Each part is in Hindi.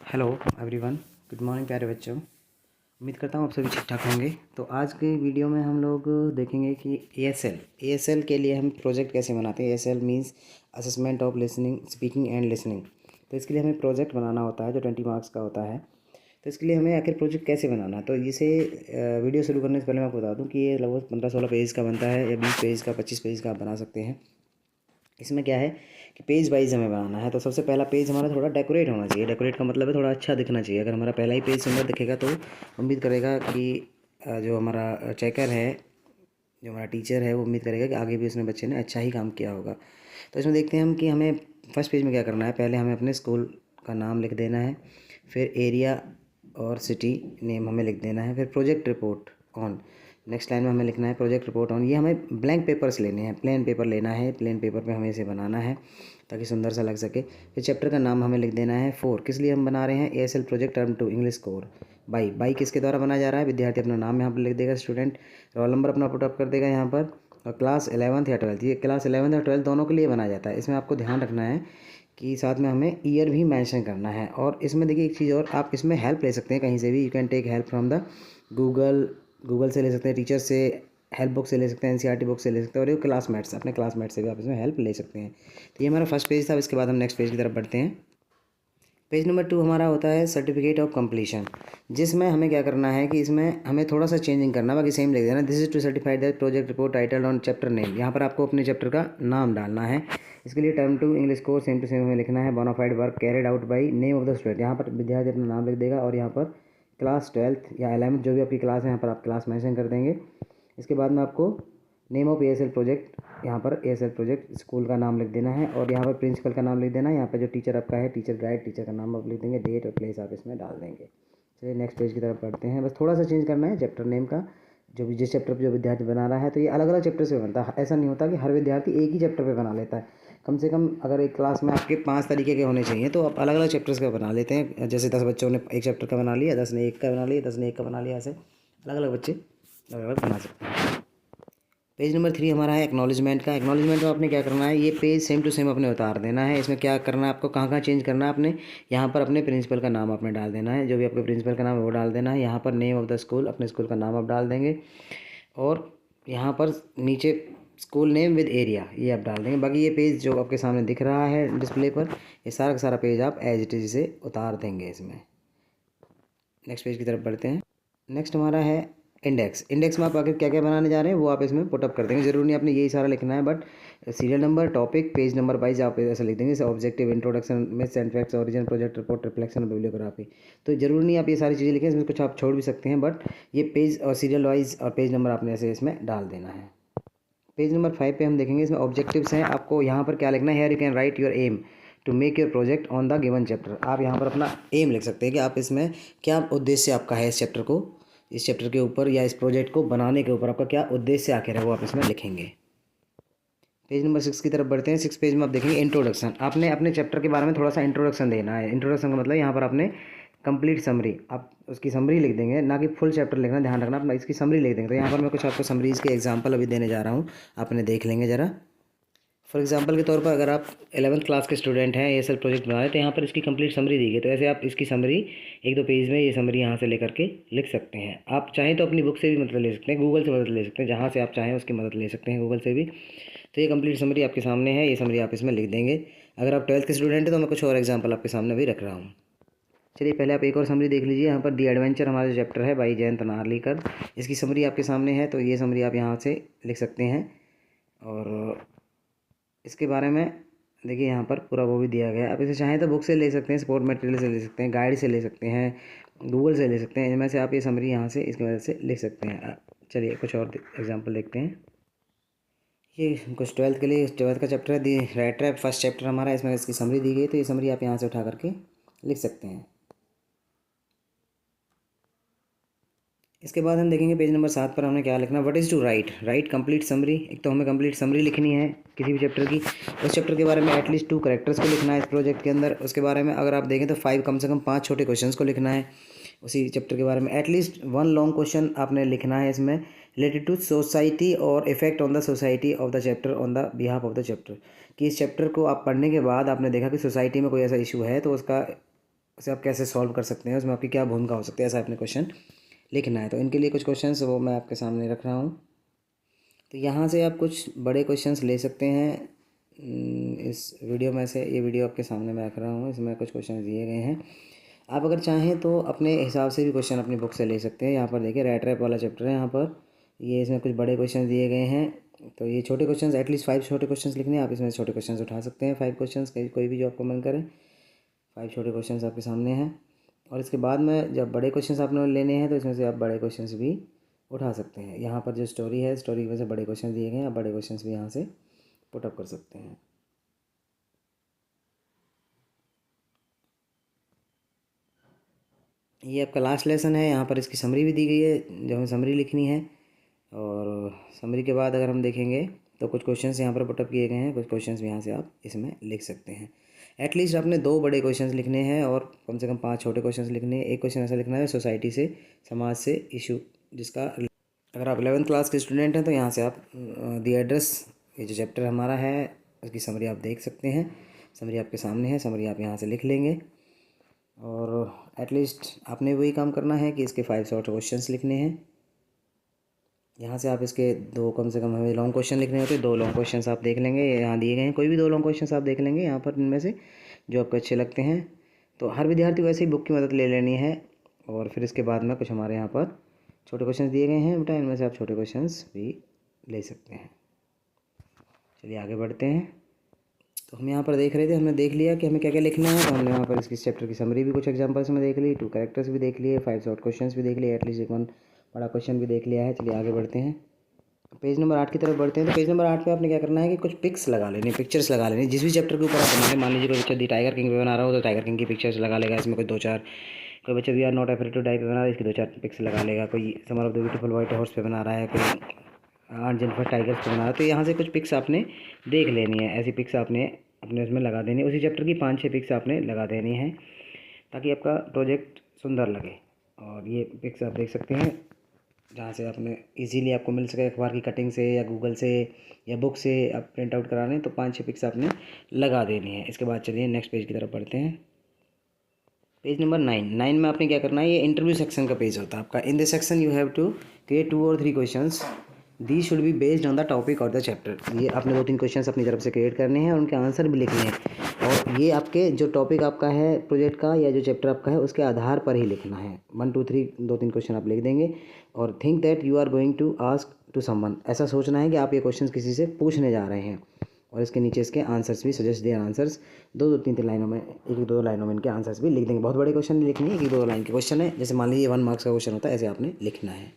हेलो एवरीवन, गुड मॉर्निंग प्यारे बच्चों। उम्मीद करता हूँ आप सभी ठीक ठाक होंगे। तो आज के वीडियो में हम लोग देखेंगे कि एएसएल के लिए हम प्रोजेक्ट कैसे बनाते हैं। ASL means assessment of listening, speaking and listening. तो इसके लिए हमें प्रोजेक्ट बनाना होता है जो 20 मार्क्स का होता है। तो इसके लिए हमें आखिर प्रोजेक्ट कैसे बनाना है, तो इसे वीडियो शुरू करने से पहले मैं आपको बता दूँ कि ये लगभग 15-16 पेज का बनता है, या 20 पेज का, 25 पेज का आप बना सकते हैं। इसमें क्या है कि पेज वाइज हमें बनाना है। तो सबसे पहला पेज हमारा थोड़ा डेकोरेट होना चाहिए। डेकोरेट का मतलब है थोड़ा अच्छा दिखना चाहिए। अगर हमारा पहला ही पेज सुंदर दिखेगा तो उम्मीद करेगा कि जो हमारा चेकर है, जो हमारा टीचर है, वो उम्मीद करेगा कि आगे भी उसने बच्चे ने अच्छा ही काम किया होगा। तो इसमें देखते हैं हम कि हमें फर्स्ट पेज में क्या करना है। पहले हमें अपने स्कूल का नाम लिख देना है, फिर एरिया और सिटी नेम हमें लिख देना है, फिर project report on. Next line में हमें लिखना है प्रोजेक्ट रिपोर्ट ऑन। ये हमें ब्लैंक पेपर्स लेने हैं, प्लेन पेपर लेना है। प्लेन पेपर पे हमें इसे बनाना है ताकि सुंदर सा लग सके। फिर चैप्टर का नाम हमें लिख देना है 4। किस लिए हम बना रहे हैं? ASL project term 2 English core by किसके द्वारा बनाया जा रहा है? विद्यार्थी अपना नाम यहाँ पर लिख देगा, स्टूडेंट रोल नंबर अपना पुटअप कर देगा यहाँ पर, और क्लास 11th या 12th। ये क्लास 11th और 12th दोनों के लिए बनाया जाता है। इसमें आपको ध्यान रखना है कि साथ में हमें ईयर भी मेंशन करना है। और इसमें देखिए एक चीज़ और, आप इसमें हेल्प ले सकते हैं कहीं से भी। You can take help from the Google से ले सकते हैं, टीचर से हेल्प बुक से ले सकते हैं, एनसीईआरटी बुक से ले सकते हैं, और ये क्लासमेट्स, अपने क्लासमेट से भी आप इसमें हेल्प ले सकते हैं। तो ये हमारा फर्स्ट पेज था। इसके बाद हम नेक्स्ट पेज की तरफ बढ़ते हैं। पेज नंबर 2 हमारा होता है सर्टिफिकेट ऑफ कंप्लीशन, जिसमें हमें क्या करना है कि इसमें हमें थोड़ा सा चेंजिंग करना, बाकी सेम लिख देना। This is to certified that project report title on chapter name. यहाँ पर आपको अपने चैप्टर का नाम डालना है। इसके लिए term 2 English course same to same हमें लिखना है। Bonafide work carried out by name of the student. यहाँ पर विद्यार्थी अपना नाम लिख देगा, और यहाँ पर क्लास 12th या 11th जो भी आपकी क्लास है यहाँ पर आप क्लास मेंशन कर देंगे। इसके बाद में आपको नेम ऑफ एएसएल प्रोजेक्ट, यहाँ पर एएसएल प्रोजेक्ट स्कूल का नाम लिख देना है, और यहाँ पर प्रिंसिपल का नाम लिख देना है। यहाँ पर जो टीचर आपका है, टीचर गाइड, टीचर का नाम आप लिख देंगे, डेट और प्लेस आप इसमें डाल देंगे। चलिए नेक्स्ट पेज की तरफ बढ़ते हैं। बस थोड़ा सा चेंज करना है चैप्टर नेम का, जो भी जिस चैप्टर पर जो विद्यार्थी बना रहा है। तो ये अलग अलग चैप्टर से बनता है, ऐसा नहीं होता कि हर विद्यार्थी एक ही चैप्टर पर बना लेता है। कम से कम अगर एक क्लास में आपके 5 तरीके के होने चाहिए, तो आप अलग अलग चैप्टर्स का बना लेते हैं। जैसे 10 बच्चों ने एक चैप्टर का बना लिया, 10 ने एक का बना लिया, 10 ने एक का बना लिया, ऐसे अलग अलग बच्चे अलग अलग बना सकते हैं। पेज नंबर 3 हमारा है एक्नॉलेजमेंट का। एक्नॉलेजमेंट में आपने क्या करना है, ये पेज सेम टू सेम अपने उतार देना है। इसमें क्या करना है आपको, कहाँ कहाँ चेंज करना है आपने, यहाँ पर अपने प्रिंसिपल का नाम आपने डाल देना है। जो भी आपके प्रिंसिपल का नाम है वो डाल देना है। यहाँ पर नेम ऑफ द स्कूल, अपने स्कूल का नाम आप डाल देंगे, और यहाँ पर नीचे स्कूल नेम विद एरिया ये आप डाल देंगे। बाकी ये पेज जो आपके सामने दिख रहा है डिस्प्ले पर, ये सारा का सारा पेज आप एज इट इज से उतार देंगे इसमें। नेक्स्ट पेज की तरफ बढ़ते हैं। नेक्स्ट हमारा है इंडेक्स। इंडेक्स में आप आगे क्या क्या बनाने जा रहे हैं वो आप इसमें पुटअप कर देंगे। जरूरी नहीं आपने यही सारा लिखना है, but serial number, topic, page number wise आप ऐसा लिख देंगे। जैसे objective, introduction, myths and facts, origin, project report, reflection और बिब्लियोग्राफी। तो जरूरी नहीं आप ये सारी चीज़ें लिखें, इसमें कुछ आप छोड़ भी सकते हैं, बट ये पेज और सीरियल वाइज और पेज नंबर आपने ऐसे इसमें डाल देना है। पेज नंबर 5 पे हम देखेंगे, इसमें ऑब्जेक्टिव्स हैं। आपको यहाँ पर क्या लिखना है, here you can write your aim to make your project on the given chapter. आप यहाँ पर अपना एम लिख सकते हैं कि आप इसमें क्या उद्देश्य आपका है, इस चैप्टर के ऊपर या इस प्रोजेक्ट को बनाने के ऊपर आपका क्या उद्देश्य आखिर है, वो आप इसमें लिखेंगे। पेज नंबर 6 की तरफ बढ़ते हैं। 6 पेज में आप देखेंगे इंट्रोडक्शन। आपने अपने चैप्टर के बारे में थोड़ा सा इंट्रोडक्शन देना है। इंट्रोडक्शन का मतलब यहाँ पर आपने कंप्लीट समरी, आप उसकी समरी लिख देंगे, ना कि फुल चैप्टर लिखना, ध्यान रखना। अपना इसकी समरी लिख देंगे। तो यहाँ पर मैं कुछ आपको समरीज़ के एग्जांपल अभी देने जा रहा हूँ, आपने देख लेंगे ज़रा। फॉर एग्जांपल के तौर पर अगर आप 11th क्लास के स्टूडेंट हैं, एएसएल प्रोजेक्ट बना रहे हैं, तो यहाँ पर इसकी कंप्लीट समरी दी गई। तो ऐसे आप इसकी समरी 1-2 पेज में ये समरी यहाँ से लेकर के लिख सकते हैं। आप चाहें तो अपनी बुक से भी मदद ले सकते हैं, गूगल से मदद ले सकते हैं, जहाँ से आप चाहें उसकी मदद ले सकते हैं, गूगल से भी। तो ये कंप्लीट समरी आपके सामने है, ये समरी आप इसमें लिख देंगे। अगर आप 12th के स्टूडेंट हैं तो मैं कुछ और एग्जाम्पल आपके सामने भी रख रहा हूँ। चलिए पहले आप एक और समरी देख लीजिए। यहाँ पर दी एडवेंचर हमारा जो चैप्टर है बाई जयंत नार्लिकर, इसकी समरी आपके सामने है। तो ये समरी आप यहाँ से लिख सकते हैं, और इसके बारे में देखिए यहाँ पर पूरा वो भी दिया गया है। आप इसे चाहें तो बुक से ले सकते हैं, सपोर्ट मटेरियल से ले सकते हैं, गाइड से ले सकते हैं, गूगल से ले सकते हैं। इनमें से आप ये समरी यहाँ से इसकी वजह से लिख सकते हैं। चलिए कुछ और एग्जांपल देखते हैं। ये कुछ 12th के लिए, 12th का चैप्टर है दी राइट ट्रैप, फर्स्ट चैप्टर हमारा, इसमें इसकी समरी दी गई। तो ये समरी आप यहाँ से उठा करके लिख सकते हैं। इसके बाद हम देखेंगे पेज नंबर 7 पर हमने क्या लिखना है, what is to write complete summary. एक तो हमें कंप्लीट समरी लिखनी है किसी भी चैप्टर की। उस चैप्टर के बारे में एटलीस्ट 2 करेक्टर्स को लिखना है इस प्रोजेक्ट के अंदर। उसके बारे में अगर आप देखें तो 5 कम से कम 5 छोटे क्वेश्चंस को लिखना है उसी चैप्टर के बारे में। एटलीस्ट 1 लॉन्ग क्वेश्चन आपने लिखना है इसमें रिलेटेड टू सोसाइटी और effect on the society of the chapter on the behalf of the chapter. कि इस चैप्टर को आप पढ़ने के बाद आपने देखा कि सोसाइटी में कोई ऐसा इशू है, तो उसका उसे आप कैसे सॉल्व कर सकते हैं, उसमें आपकी क्या भूमिका हो सकती है, ऐसा आपने क्वेश्चन लिखना है। तो इनके लिए कुछ क्वेश्चंस वो मैं आपके सामने रख रहा हूँ। तो यहाँ से आप कुछ बड़े क्वेश्चंस ले सकते हैं इस वीडियो में से। ये वीडियो आपके सामने मैं रख रहा हूँ, इसमें कुछ क्वेश्चंस दिए गए हैं। आप अगर चाहें तो अपने हिसाब से भी क्वेश्चन अपनी बुक से ले सकते हैं। यहाँ पर देखिए रैट रैप वाला चैप्टर है यहाँ पर, ये इसमें कुछ बड़े क्वेश्चन दिए गए हैं। तो ये छोटे क्वेश्चंस एटलीस्ट 5 छोटे क्वेश्चंस लिखने हैं, आप इसमें छोटे क्वेश्चंस उठा सकते हैं। 5 क्वेश्चंस कोई भी जो आपको मन करे, 5 छोटे क्वेश्चंस आपके सामने हैं। और इसके बाद में जब बड़े क्वेश्चंस आपने लेने हैं तो इसमें से आप बड़े क्वेश्चंस भी उठा सकते हैं। यहाँ पर जो स्टोरी है, स्टोरी की वजह से बड़े क्वेश्चन दिए गए हैं, आप बड़े क्वेश्चंस भी यहाँ से पुटअप कर सकते हैं। ये आपका लास्ट लेसन है। यहाँ पर इसकी समरी भी दी गई है, जो हमें समरी लिखनी है। और समरी के बाद अगर हम देखेंगे तो कुछ क्वेश्चंस यहाँ पर पुटअप किए गए हैं, कुछ क्वेश्चंस यहाँ से आप इसमें लिख सकते हैं। एटलीस्ट आपने 2 बड़े क्वेश्चंस लिखने हैं और कम से कम 5 छोटे क्वेश्चंस लिखने हैं। एक क्वेश्चन ऐसा लिखना है सोसाइटी से, समाज से इशू जिसका, अगर आप 11th क्लास के स्टूडेंट हैं तो यहाँ से आप दी एड्रेस, ये जो चैप्टर हमारा है उसकी समरी आप देख सकते हैं। समरी आपके सामने है, समरी आप यहाँ से लिख लेंगे। और एटलीस्ट आपने वही काम करना है कि इसके 5 शॉर्ट क्वेश्चंस लिखने हैं। यहाँ से आप इसके 2 कम से कम हमें लॉन्ग क्वेश्चन लिखने होते हैं, 2 लॉन्ग क्वेश्चंस आप देख लेंगे, यहाँ दिए गए हैं। कोई भी 2 लॉन्ग क्वेश्चंस आप देख लेंगे यहाँ पर, इनमें से जो आपको अच्छे लगते हैं। तो हर विद्यार्थी को ऐसे ही बुक की मदद ले लेनी है। और फिर इसके बाद में कुछ हमारे यहाँ पर छोटे क्वेश्चन दिए गए हैं बेटा, इनमें से आप छोटे क्वेश्चंस भी ले सकते हैं। चलिए आगे बढ़ते हैं। तो हम यहाँ पर देख रहे थे, हमने देख लिया कि हमें क्या क्या लिखना है। तो हमने यहाँ पर इसकी चैप्टर की समरी भी कुछ एग्जांपल्स में देख ली, 2 कैरेक्टर्स भी देख लिए, 5 शॉर्ट क्वेश्चंस भी देख लिए, एटलीस्ट 1 बड़ा क्वेश्चन भी देख लिया है। चलिए आगे बढ़ते हैं, पेज नंबर 8 की तरफ बढ़ते हैं। तो पेज नंबर 8 पे आपने क्या करना है कि कुछ पिक्स लगा लेनी, पिक्चर्स लगा लेनी। जिस भी चैप्टर के ऊपर आप बना रहे हैं, मान लीजिए कोई बच्चा दी टाइगर किंग पे बना रहा हो तो टाइगर किंग की पिक्चर्स लगा लेगा। इसमें कोई 2-4, कोई बच्चा we are not afraid to die पे बना रहा है, इसकी 2-4 पिक्स लगा लेगा। कोई summer of the beautiful white horse पे बना रहा है, कोई आठ जेनिफर टाइगर्स पे बना रहा है। तो यहाँ से कुछ पिक्स आपने देख लेनी है, ऐसी पिक्स आपने अपने उसमें लगा देनी है। उसी चैप्टर की 5-6 पिक्स आपने लगा देनी है ताकि आपका प्रोजेक्ट सुंदर लगे। और ये पिक्स आप देख सकते हैं जहाँ से आपने इजीली आपको मिल सके, अखबार की कटिंग से या गूगल से या बुक से आप प्रिंट आउट करा लें। तो 5-6 पिक्स आपने लगा देनी है। इसके बाद चलिए नेक्स्ट पेज की तरफ बढ़ते हैं। पेज नंबर 9 में आपने क्या करना है, ये इंटरव्यू सेक्शन का पेज होता है आपका। In this section you have to create 2 or 3 questions, they should be based on the topic और द चैप्टर। ये आपने 2-3 क्वेश्चंस अपनी तरफ से क्रिएट करने हैं और उनके आंसर भी लिखने हैं। और ये आपके जो टॉपिक आपका है प्रोजेक्ट का या जो चैप्टर आपका है उसके आधार पर ही लिखना है। 1 2 3 2-3 क्वेश्चन आप लिख देंगे। और think that you are going to ask to someone, ऐसा सोचना है कि आप ये क्वेश्चन किसी से पूछने जा रहे हैं। और इसके नीचे इसके आंसर्स भी, सजेस्ट देयर आंसर्स 2-3 लाइनों में, 1-2 लाइनों में इनके आंसर्स भी लिख देंगे। बहुत बड़े क्वेश्चन नहीं लिखने, 1-2 लाइन के क्वेश्चन है। जैसे मान लीजिए 1 मार्क्स का क्वेश्चन होता है, ऐसे आपने लिखना है।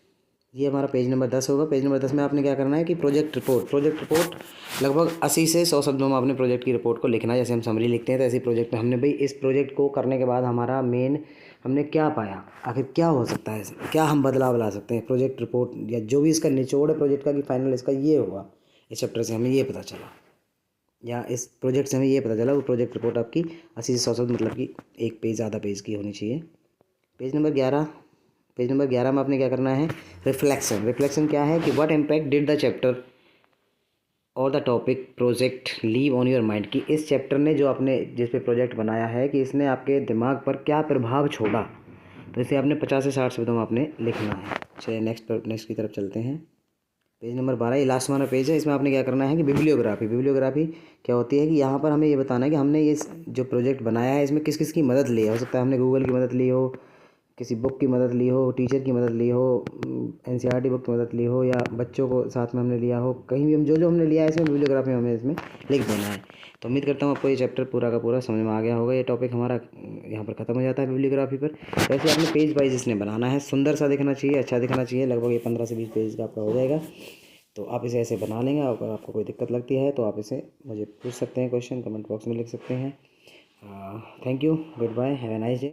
ये हमारा पेज नंबर 10 होगा। पेज नंबर 10 में आपने क्या करना है कि प्रोजेक्ट रिपोर्ट लगभग 80 से 100 शब्दों में अपने प्रोजेक्ट की रिपोर्ट को लिखना है। जैसे हम समरी लिखते हैं तो ऐसे प्रोजेक्ट में हमने भाई इस प्रोजेक्ट को करने के बाद हमारा मेन हमने क्या पाया, आखिर क्या हो सकता है, क्या हम बदलाव ला सकते हैं। प्रोजेक्ट रिपोर्ट या जो भी इसका निचोड़ है प्रोजेक्ट का कि फाइनल इसका ये हुआ, इस चैप्टर से हमें ये पता चला या इस प्रोजेक्ट से हमें ये पता चला, वो प्रोजेक्ट रिपोर्ट आपकी 80 से 100 शब्द मतलब कि 1 पेज आधा पेज की होनी चाहिए। पेज नंबर 11 में आपने क्या करना है, रिफ्लेक्शन क्या है कि what impact did the chapter और the topic project leave on your mind, कि इस चैप्टर ने जो आपने जिस पे प्रोजेक्ट बनाया है कि इसने आपके दिमाग पर क्या प्रभाव छोड़ा। तो इसे आपने 50 से 60 शब्दों में आपने लिखना है। चलिए नेक्स्ट की तरफ चलते हैं। पेज नंबर 12 ये लास्ट वाला पेज है। इसमें आपने क्या करना है कि बिब्लियोग्राफी क्या होती है कि यहाँ पर हमें ये बताना है कि हमने ये जो प्रोजेक्ट बनाया है इसमें किस किस की मदद ली है। हो सकता है हमने गूगल की मदद ली हो, किसी बुक की मदद ली हो, टीचर की मदद ली हो, एनसीईआरटी बुक की मदद ली हो, या बच्चों को साथ में हमने लिया हो, कहीं भी हम जो हमने लिया है इसमें बिब्लियोग्राफी में हमें इसमें लिख देना है। तो उम्मीद करता हूँ आपको ये चैप्टर पूरा का पूरा समझ में आ गया होगा। ये टॉपिक हमारा यहाँ पर ख़त्म हो जाता है बिब्लियोग्राफी पर। वैसे आपने पेज वाइज इसने बनाना है, सुंदर सा दिखना चाहिए, अच्छा दिखना चाहिए। लगभग ये 15 से 20 पेज का आपका हो जाएगा। तो आप इसे ऐसे बना लेंगे। अगर आपको कोई दिक्कत लगती है तो आप इसे मुझे पूछ सकते हैं, क्वेश्चन कमेंट बॉक्स में लिख सकते हैं। Thank you, good bye, have a nice day.